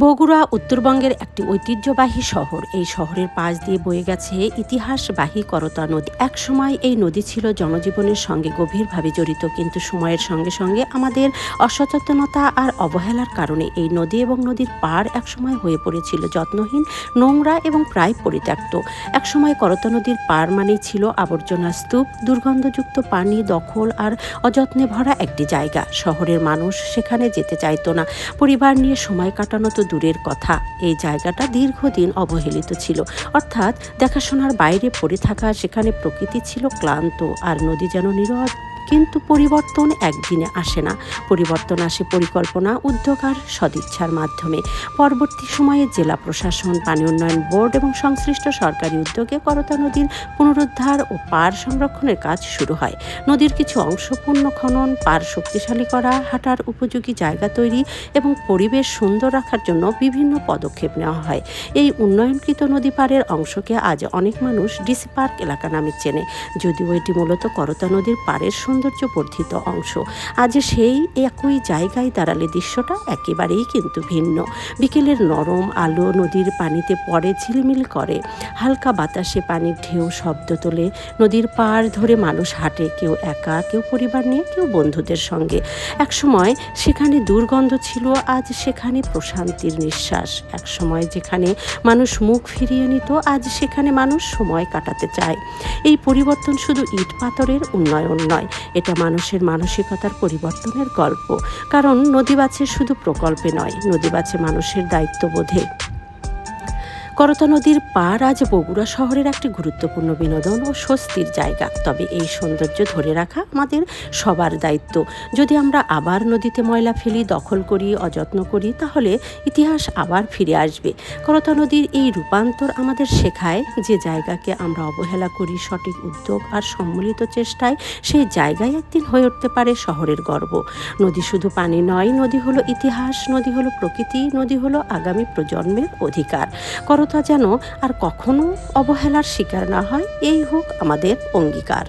বগুড়া উত্তরবঙ্গের একটি ঐতিহ্যবাহী শহর। এই শহরের পাশ দিয়ে বয়ে গেছে ইতিহাসবাহী করতা নদী। একসময় এই নদী ছিল জনজীবনের সঙ্গে গভীরভাবে জড়িত, কিন্তু সময়ের সঙ্গে সঙ্গে আমাদের অসচেতনতা আর অবহেলার কারণে এই নদী এবং নদীর পাড় একসময় হয়ে পড়েছিল যত্নহীন, নোংরা এবং প্রায় পরিত্যক্ত। একসময় করতা নদীর পাড় মানেই ছিল আবর্জনা স্তূপ, দুর্গন্ধযুক্ত পানি, দখল আর অযত্নে ভরা একটি জায়গা। শহরের মানুষ সেখানে যেতে চাইতো না, পরিবার নিয়ে সময় কাটানো তো দূরের কথা। এই জায়গাটা দীর্ঘদিন অবহেলিত ছিল, অর্থাৎ দেখাশোনার বাইরে পড়ে থাকা। সেখানে প্রকৃতি ছিল ক্লান্ত আর নদী যেন নীরব। কিন্তু পরিবর্তন একদিনে আসে না, পরিবর্তন আসে পরিকল্পনা, উদ্যোগ আর সদিচ্ছার মাধ্যমে। পরবর্তী সময়ে জেলা প্রশাসন, পানি উন্নয়ন বোর্ড এবং সংশ্লিষ্ট সরকারি উদ্যোগে করতা নদীর পুনরুদ্ধার ও পাড় সংরক্ষণের কাজ শুরু হয়। নদীর কিছু অংশ পুনঃখনন, পাড় শক্তিশালী করা, হাঁটার উপযোগী জায়গা তৈরি এবং পরিবেশ সুন্দর রাখার জন্য বিভিন্ন পদক্ষেপ নেওয়া হয়। এই উন্নয়নকৃত নদী পাড়ের অংশকে আজ অনেক মানুষ ডিসি পার্ক এলাকা নামে চেনে, যদিও এটি মূলত করতা নদীর পাড়ের সৌন্দর্য বর্ধিত অংশ। আজ সেই একই জায়গায় দাঁড়ালে দৃশ্যটা একেবারেই কিন্তু ভিন্ন। বিকেলের নরম আলো নদীর পানিতে পড়ে, ঝিলমিল করে। হালকা বাতাসে পানির ঢেউ শব্দ তোলে। নদীর পাড় ধরে মানুষ হাঁটে, কেউ একা, কেউ পরিবার নিয়ে, কেউ বন্ধুদের সঙ্গে। একসময় সেখানে দুর্গন্ধ ছিল, আজ সেখানে প্রশান্তির নিঃশ্বাস। একসময় যেখানে মানুষ মুখ ফিরিয়ে নিত, আজ সেখানে মানুষ সময় কাটাতে চায়। এই পরিবর্তন শুধু ইট পাথরের উন্নয়ন নয়, এটা মানুষের মানসিকতার পরিবর্তনের গল্প। কারণ নদী বাঁচে শুধু প্রকল্পে নয়, নদী বাঁচে মানুষের দায়িত্ববোধে। করতা নদীর পাড় আজ বগুড়া শহরের একটি গুরুত্বপূর্ণ বিনোদন ও স্বস্তির জায়গা। তবে এই সৌন্দর্য ধরে রাখা আমাদের সবার দায়িত্ব। যদি আমরা আবার নদীতে ময়লা ফেলি, দখল করি, অযত্ন করি, তাহলে ইতিহাস আবার ফিরে আসবে। করতা নদীর এই রূপান্তর আমাদের শেখায় যে জায়গাকে আমরা অবহেলা করি, সঠিক উদ্যোগ আর সম্মিলিত চেষ্টায় সেই জায়গায় একদিন হয়ে উঠতে পারে শহরের গর্ব। নদী শুধু পানি নয়, নদী হলো ইতিহাস, নদী হলো প্রকৃতি, নদী হলো আগামী প্রজন্মের অধিকার। করতা যেন আর কখনো অবহেলার শিকার না হয়, এই হোক আমাদের অঙ্গীকার।